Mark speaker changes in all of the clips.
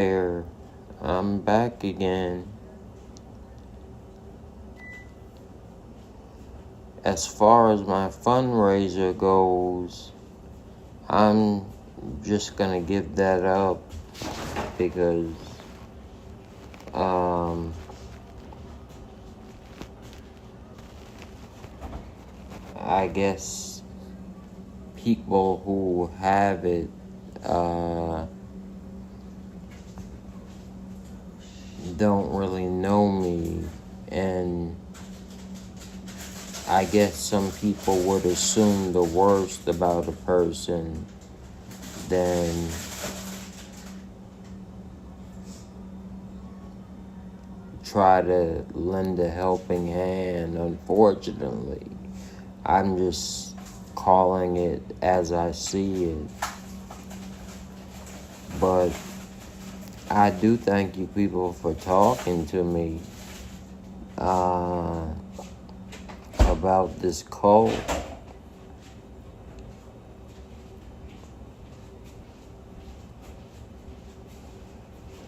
Speaker 1: There, I'm back again. As far as my fundraiser goes, I'm just gonna give that up because I guess people who have it don't really know me, and I guess some people would assume the worst about a person, then try to lend a helping hand. Unfortunately, I'm just calling it as I see it. But I do thank you people for talking to me about this cult.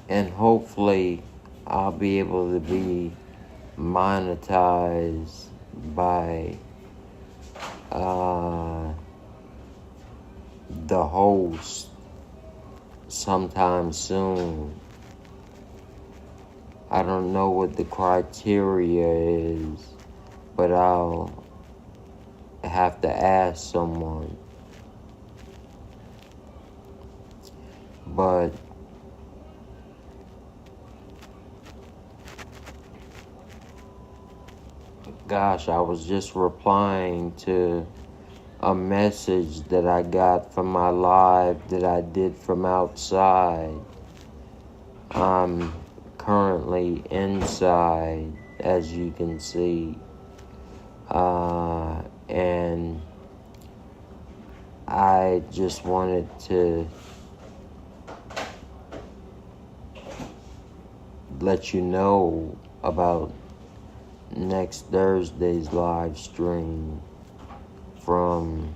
Speaker 1: And hopefully I'll be able to be monetized by the host sometime soon. I don't know what the criteria is, but I'll have to ask someone. But gosh, I was just replying to a message that I got from my live that I did from outside. I'm currently inside, as you can see. And I just wanted to let you know about next Thursday's live stream from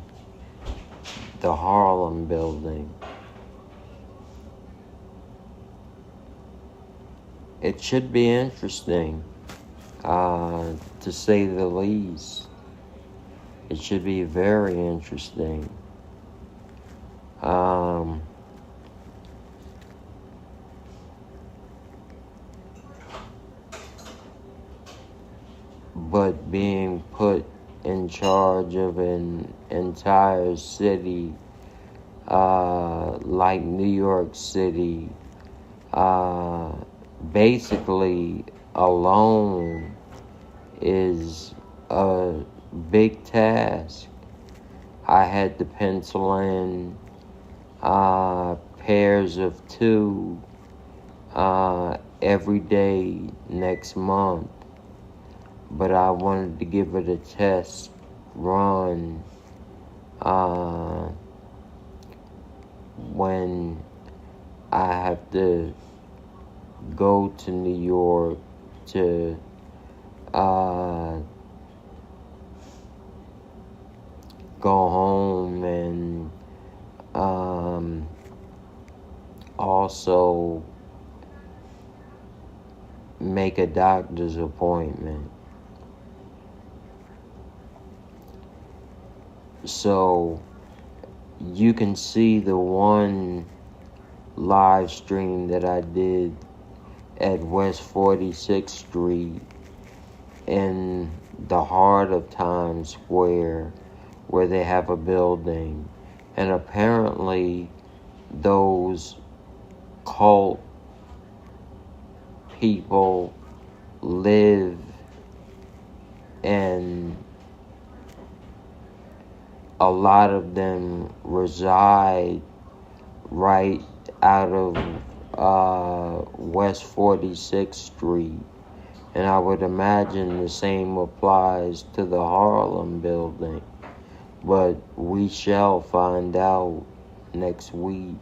Speaker 1: the Harlem building. It should be interesting, to say the least. It should be very interesting. But being put in charge of an entire city, like New York City, basically alone is a big task. I had to pencil in pairs of 2 every day next month, but I wanted to give it a test run when I have to go to New York to go home and also make a doctor's appointment. So you can see the one live stream that I did at West 46th Street in the heart of Times Square, where they have a building. And apparently those cult people live and a lot of them reside right out of West 46th Street. And I would imagine the same applies to the Harlem building. But we shall find out next week.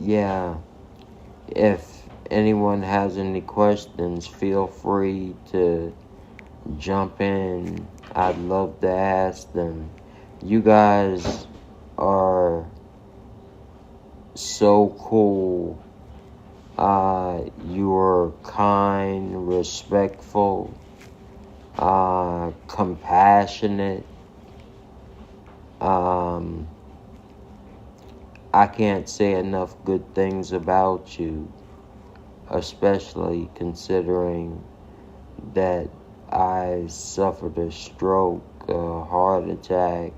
Speaker 1: Yeah, if anyone has any questions, feel free to jump in I'd love to ask them. You guys are so cool. You're kind, respectful, compassionate. I can't say enough good things about you, especially considering that I suffered a stroke, a heart attack,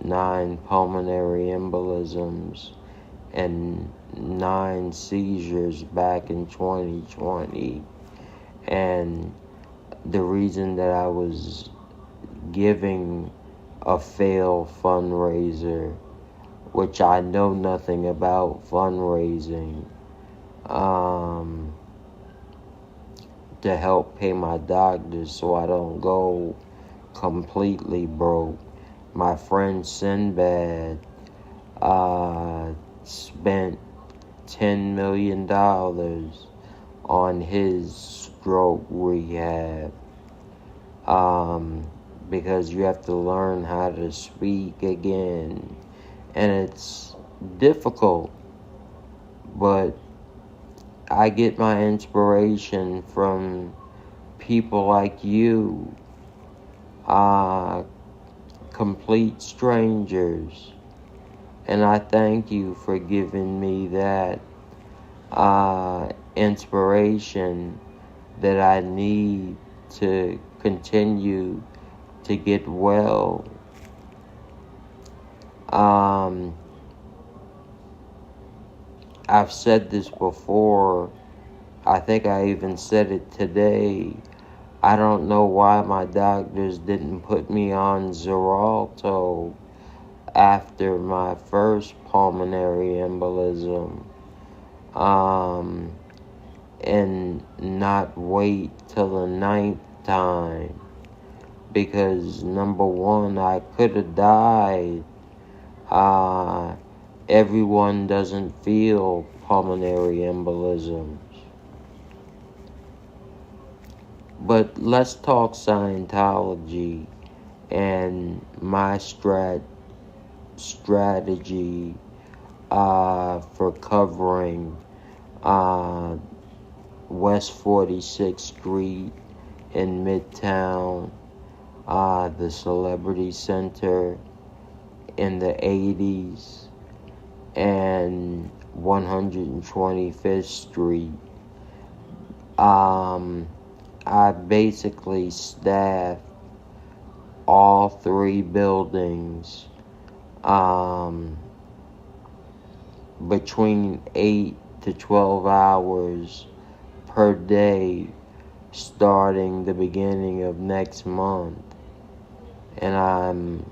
Speaker 1: 9 pulmonary embolisms, and 9 seizures back in 2020. And the reason that I was giving a failed fundraiser, which I know nothing about fundraising, to help pay my doctors so I don't go completely broke. My friend Sinbad spent $10 million on his stroke rehab, because you have to learn how to speak again, and it's difficult, but I get my inspiration from people like you, complete strangers, and I thank you for giving me that inspiration that I need to continue to get well. I've said this before. I think I even said it today. I don't know why my doctors didn't put me on Xarelto after my first pulmonary embolism, and not wait till the 9th time, because number one, I could have died. Everyone doesn't feel pulmonary embolisms. But let's talk Scientology and my strategy for covering West 46th Street in Midtown, the Celebrity Center in the 80s, and 125th Street. I basically staffed all 3 buildings between 8 to 12 hours per day starting the beginning of next month. And I'm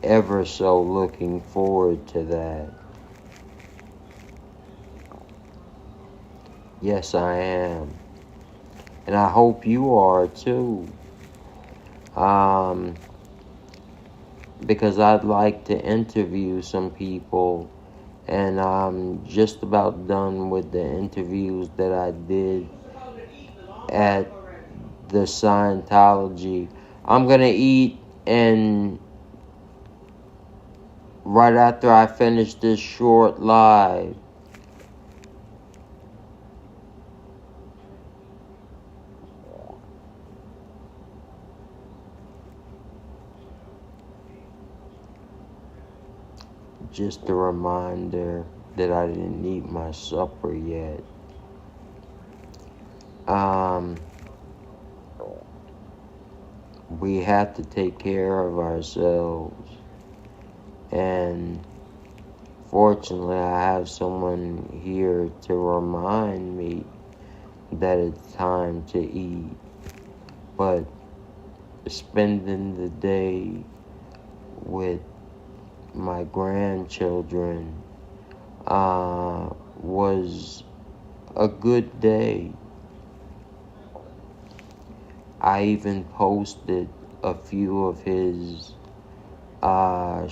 Speaker 1: ever so looking forward to that. Yes, I am. And I hope you are too. Because I'd like to interview some people, and I'm just about done with the interviews that I did at the Scientology. I'm gonna eat, and right after I finish this short live, just a reminder that I didn't eat my supper yet. We have to take care of ourselves, and fortunately I have someone here to remind me that it's time to eat. But spending the day with my grandchildren was a good day. I even posted a few of his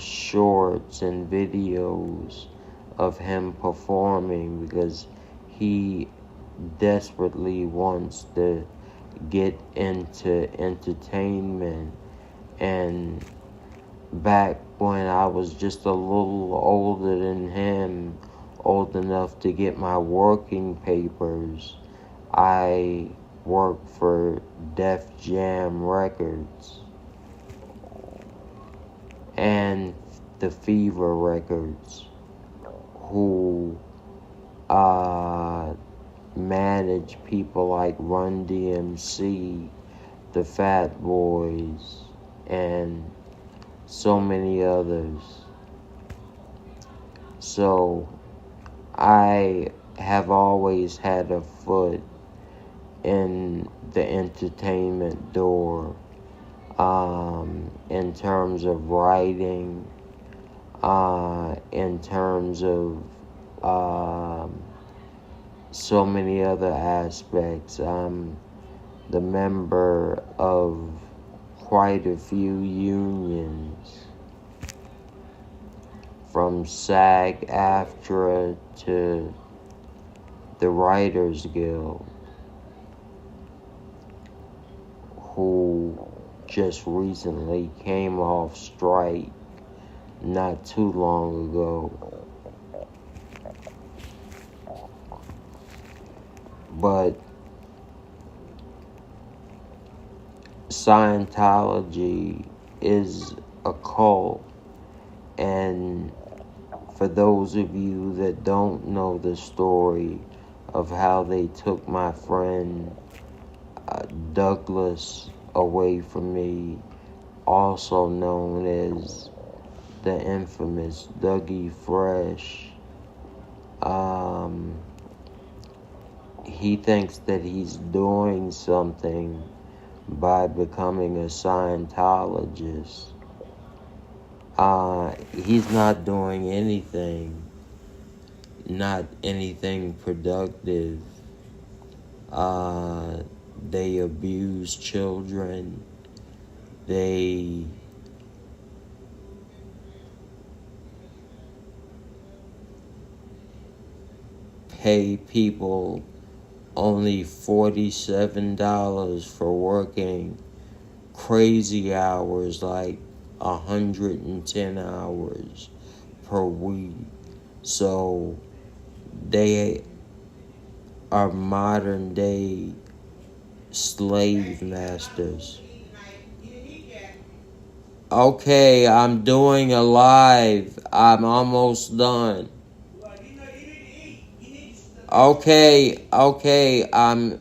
Speaker 1: shorts and videos of him performing, because he desperately wants to get into entertainment, And back when I was just a little older than him, old enough to get my working papers, I worked for Def Jam Records and the Fever Records, who manage people like Run DMC, the Fat Boys, and so many others. So I have always had a foot in the entertainment door, in terms of writing, in terms of so many other aspects. I'm the member of quite a few unions, from SAG-AFTRA to the Writers Guild, who just recently came off strike not too long ago. But Scientology is a cult, and for those of you that don't know the story of how they took my friend Douglas away from me, also known as the infamous Dougie Fresh, he thinks that he's doing something by becoming a Scientologist. He's not doing anything, not anything productive. They abuse children. They pay people only $47 for working crazy hours, like 110 hours per week. So they are modern day slave masters. Okay, I'm doing a live. I'm almost done. Okay, I'm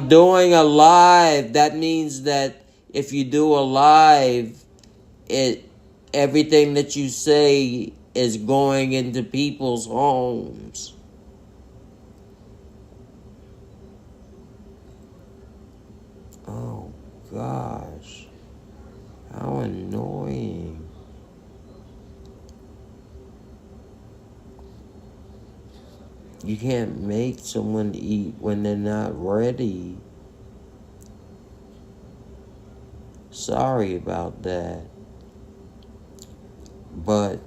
Speaker 1: doing a live. That means that if you do a live, everything that you say is going into people's homes. Oh gosh, how annoying. You can't make someone eat when they're not ready. Sorry about that. But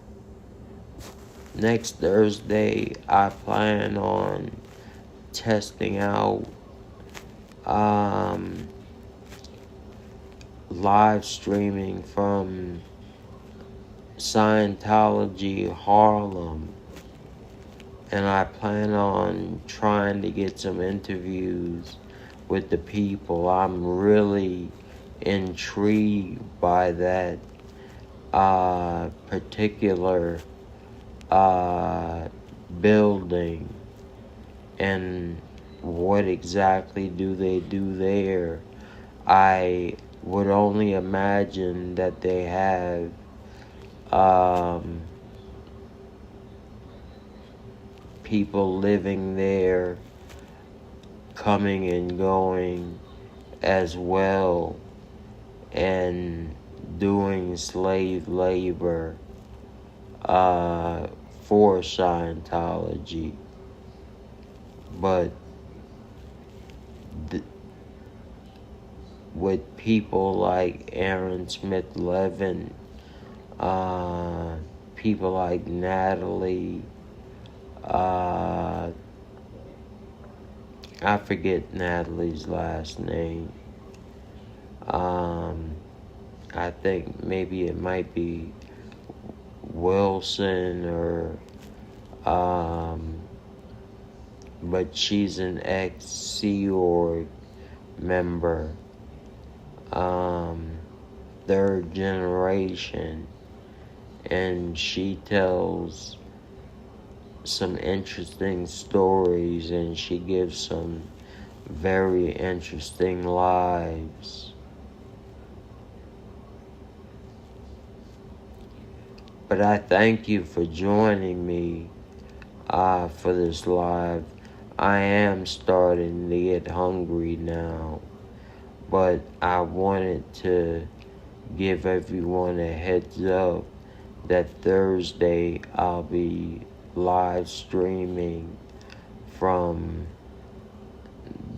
Speaker 1: next Thursday, I plan on testing out live streaming from Scientology Harlem. And I plan on trying to get some interviews with the people. I'm really intrigued by that particular building and what exactly do they do there. I would only imagine that they have people living there, coming and going as well, and doing slave labor for Scientology. But with people like Aaron Smith Levin, people like Natalie, I forget Natalie's last name. I think maybe it might be Wilson or but she's an ex-Sea Org member, third generation, and she tells some interesting stories and she gives some very interesting lives. But I thank you for joining me for this live. I am starting to get hungry now, but I wanted to give everyone a heads up that Thursday I'll be live streaming from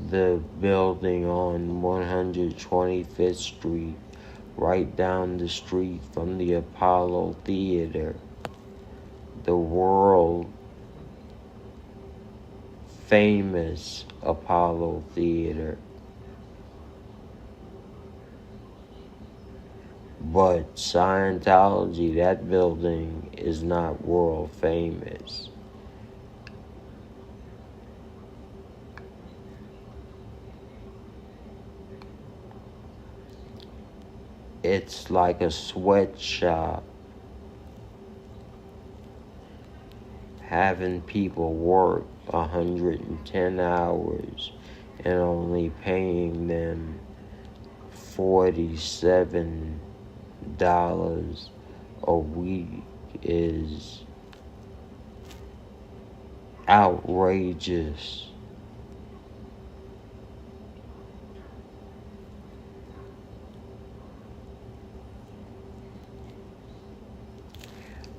Speaker 1: the building on 125th Street, right down the street from the Apollo Theater, the world famous Apollo Theater. But Scientology, that building is not world famous. It's like a sweatshop, having people work 110 hours and only paying them $47 a week is outrageous.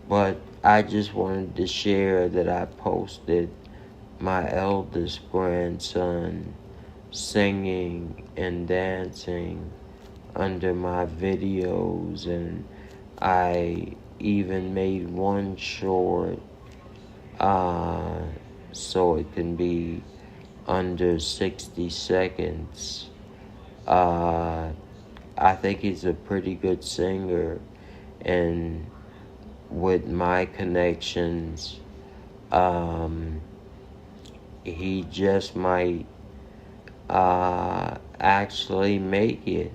Speaker 1: But I just wanted to share that I posted my eldest grandson singing and dancing under my videos, and I even made one short so it can be under 60 seconds. I think he's a pretty good singer, and with my connections, he just might actually make it.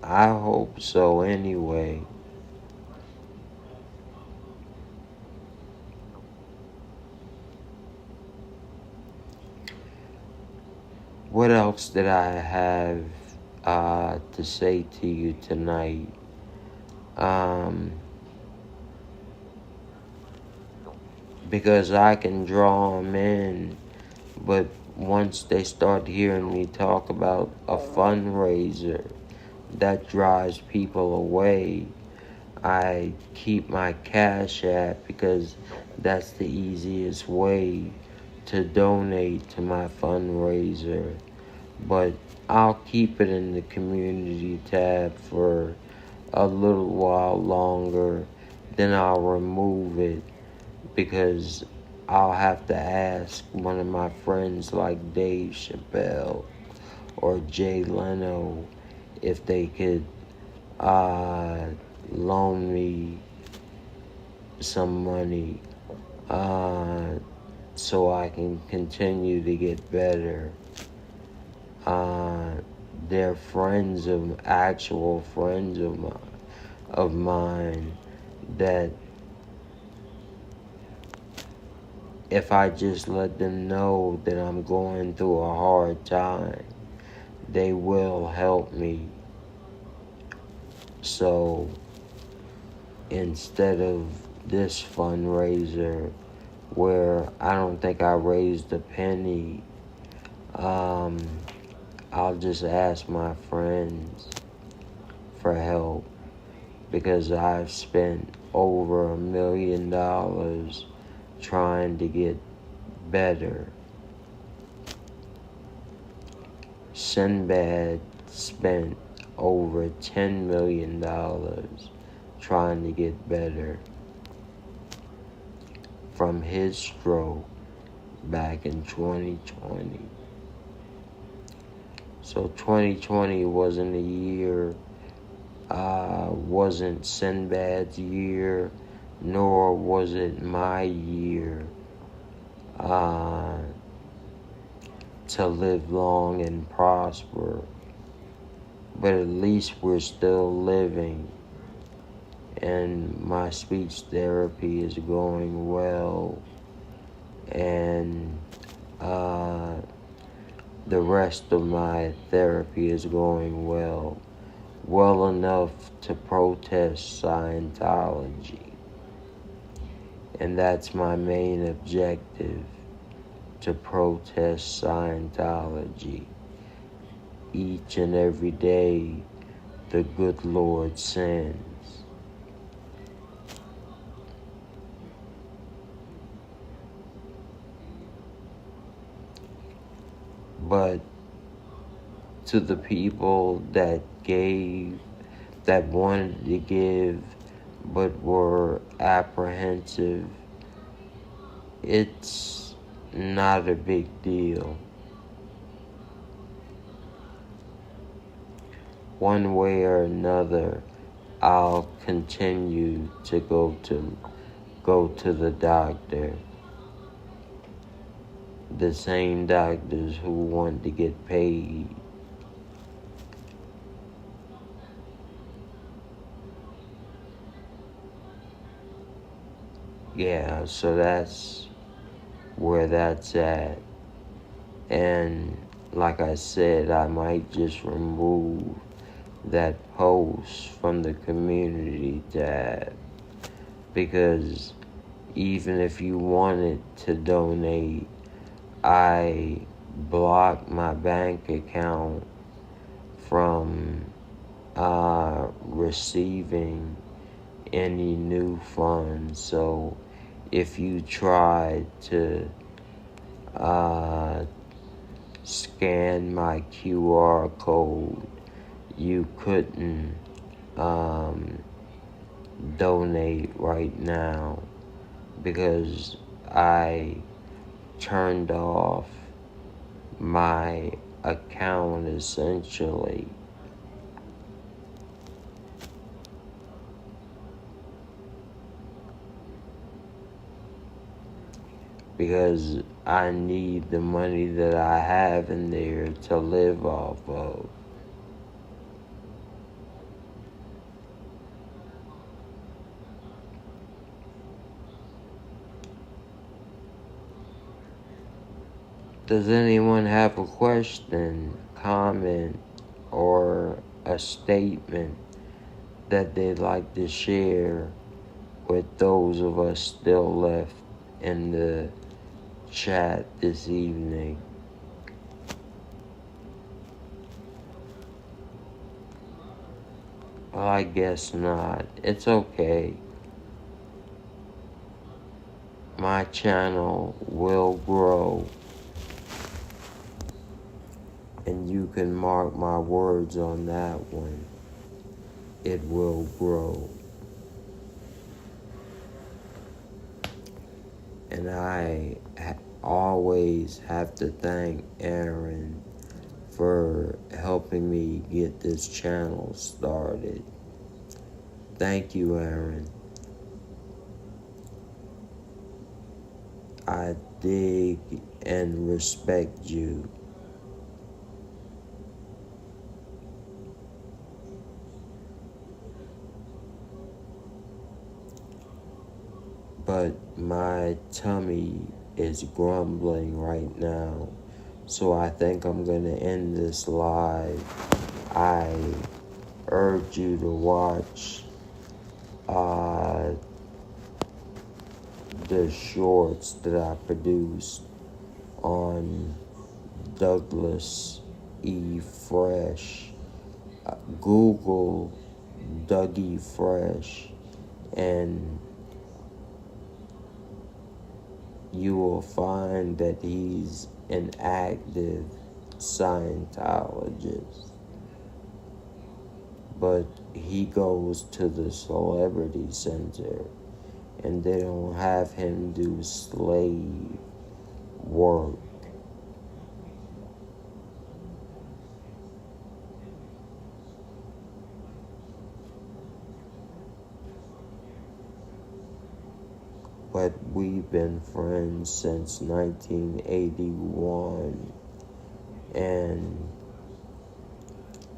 Speaker 1: I hope so anyway. What else did I have to say to you tonight? Because I can draw them in, but once they start hearing me talk about a fundraiser, that drives people away. I keep my Cash App because that's the easiest way to donate to my fundraiser. But I'll keep it in the community tab for a little while longer, then I'll remove it because I'll have to ask one of my friends like Dave Chappelle or Jay Leno if they could loan me some money so I can continue to get better. They're actual friends of mine that if I just let them know that I'm going through a hard time, they will help me. So instead of this fundraiser where I don't think I raised a penny, I'll just ask my friends for help because I've spent over $1 million trying to get better. Sinbad spent over $10 million trying to get better from his stroke back in 2020. So 2020 wasn't a year, wasn't Sinbad's year, nor was it my year to live long and prosper. But at least we're still living, and my speech therapy is going well, and the rest of my therapy is going well enough to protest Scientology. And that's my main objective, to protest Scientology. Each and every day, the good Lord sends. But to the people that gave, that wanted to give, but were apprehensive, it's not a big deal. One way or another, I'll continue to go to the doctor. The same doctors who want to get paid. Yeah, so that's where that's at. And like I said, I might just remove that post from the community tab, because even if you wanted to donate, I blocked my bank account from receiving any new funds. So if you tried to scan my QR code, you couldn't donate right now, because I turned off my account essentially. Because I need the money that I have in there to live off of. Does anyone have a question, comment, or a statement that they'd like to share with those of us still left in the chat this evening? Well, I guess not. It's okay. My channel will grow. And you can mark my words on that one. It will grow. And I always have to thank Aaron for helping me get this channel started. Thank you, Aaron. I dig and respect you. But my tummy is grumbling right now, so I think I'm going to end this live. I urge you to watch the shorts that I produced on Douglas E. Fresh. Google Dougie Fresh, and you will find that he's an active Scientologist. but he goes to the celebrity center and they don't have him do slave work. But we've been friends since 1981, and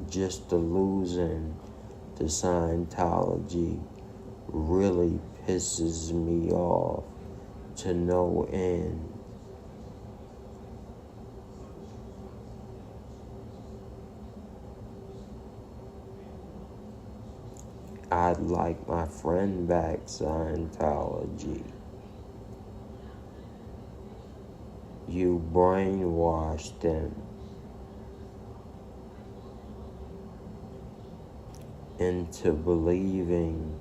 Speaker 1: just the losing to Scientology really pisses me off to no end. I'd like my friend back, Scientology. You brainwashed them into believing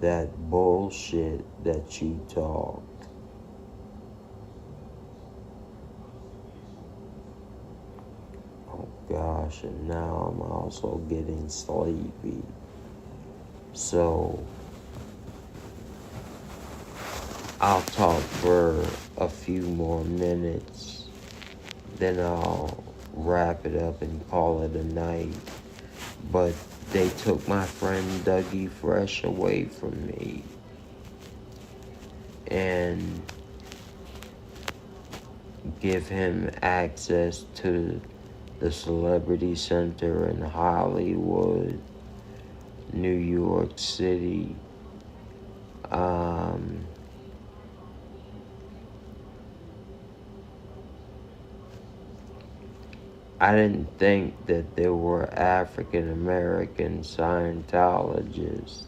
Speaker 1: that bullshit that you talk. Oh gosh, and now I'm also getting sleepy. So I'll talk for a few more minutes, then I'll wrap it up and call it a night. But they took my friend Dougie Fresh away from me, and give him access to the Celebrity Center in Hollywood, New York City. I didn't think that there were African American Scientologists,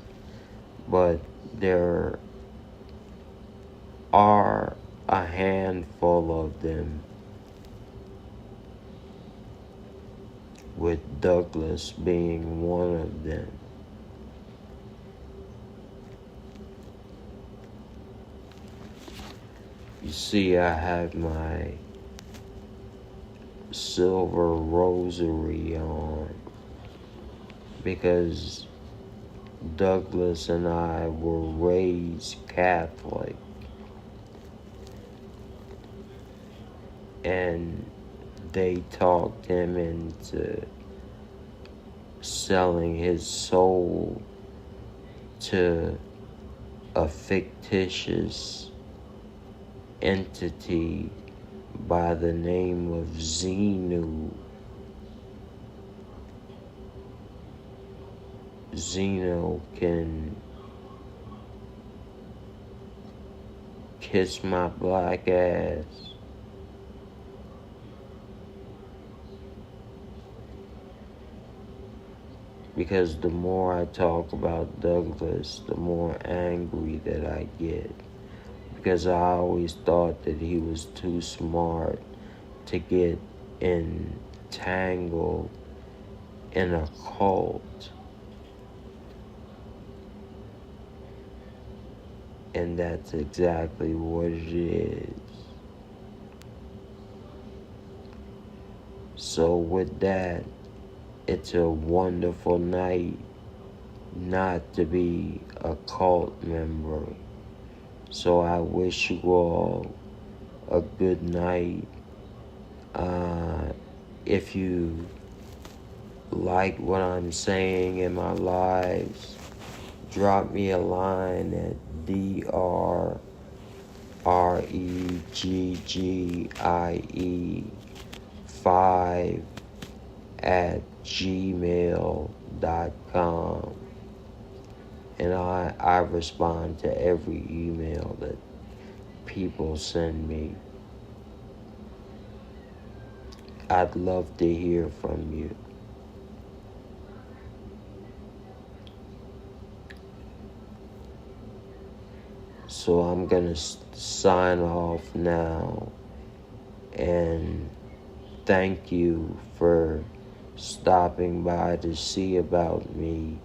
Speaker 1: but there are a handful of them, with Douglas being one of them. You see, I have my silver rosary on because Douglas and I were raised Catholic, and they talked him into selling his soul to a fictitious entity by the name of Xenu. Xenu can kiss my black ass. Because the more I talk about Douglas, the more angry that I get. Because I always thought that he was too smart to get entangled in a cult. And that's exactly what it is. So with that, it's a wonderful night not to be a cult member. So I wish you all a good night. If you like what I'm saying in my lives, drop me a line at DrBReggieP5@gmail.com. And I respond to every email that people send me. I'd love to hear from you. So I'm gonna sign off now, and thank you for stopping by to see about me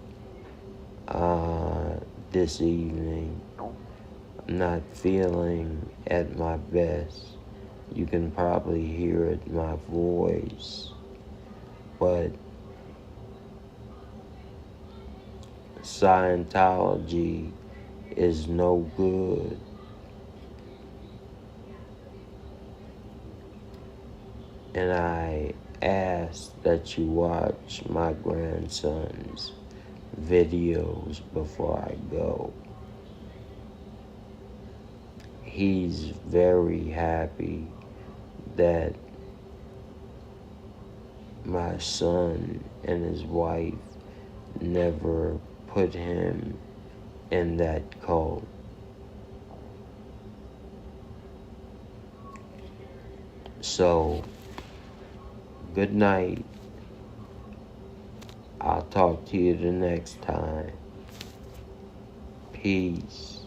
Speaker 1: this evening. I'm not feeling at my best. You can probably hear it in my voice, but Scientology is no good. And I ask that you watch my grandson's videos before I go. He's very happy that my son and his wife never put him in that cult. So, good night. I'll talk to you the next time. Peace.